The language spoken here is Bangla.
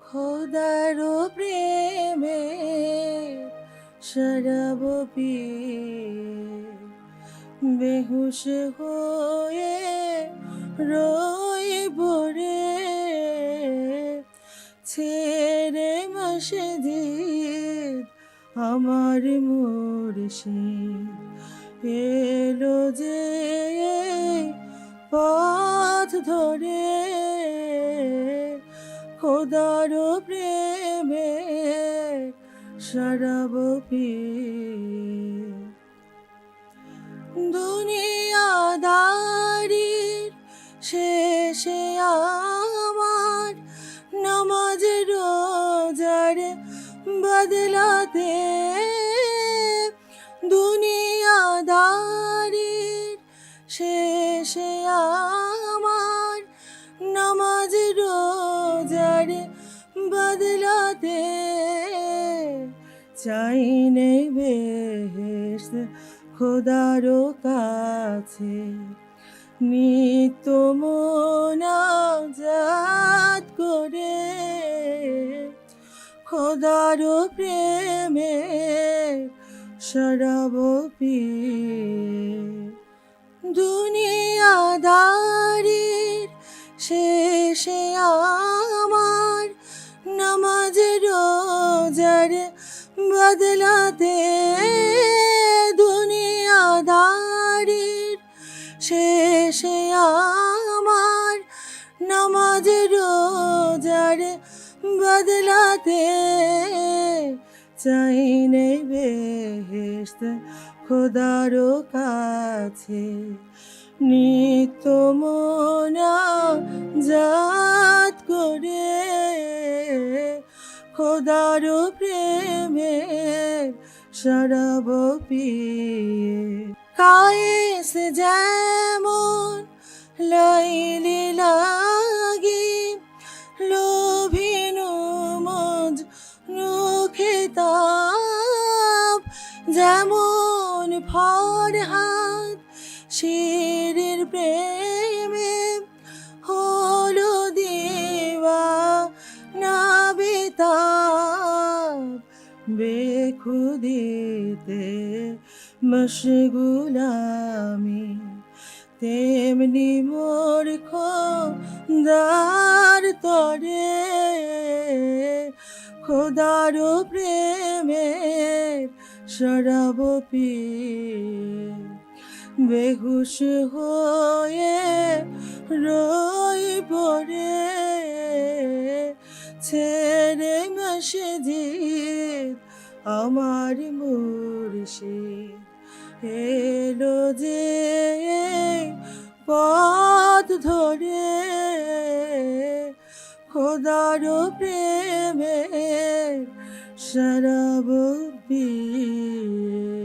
খোদারো প্রেমে শরাব পিয়ে বেহুশ হয়ে রইব রে, ছেড়ে মসজিদ আমার মুর্শিদ এলো যে পথ ধরে, খোদারো প্রেমে শরাব পিয়ে। দুনিয়াদারির শেষে আমার নামাজ রোজার বদলাতে, দুনিয়াদারির শেষে আমার নামাজ রোজার বদলাতে, চাই নেই বেহেশত খোদারো কাছে, নিত্য মোনাজাত করে, খোদারো প্রেমে শরাব পিয়ে। দুনিয়াদারির শেষে আমার নামাজ রোজার বদলাতে, দুনিয়াদারির শেষে আমার নামাজ রোজার বদলাতে, চাই নেই বেহেশত খোদারো কাছে, নিত্য মোনাজাত করে, খোদারো প্রেমে শরাব পিয়ে। কায়েস যেমন লাইলি লাগি লোভিনু মজ খেতাব, যেমন ফরহাদ শিরের প্রেমে হলো দিওয়ানা বেতাব, বেখুদিতে মশগুল আমি, তেমনি মোর খোদার তরে, খোদারো প্রেমে শরাব পিয়ে বেহুশ হয়ে রইব রে, ছেড়ে মসজিদ আমার মুর্শিদ এলো যে পথ ধরে, খোদারো প্রেমে শরাব পিয়ে।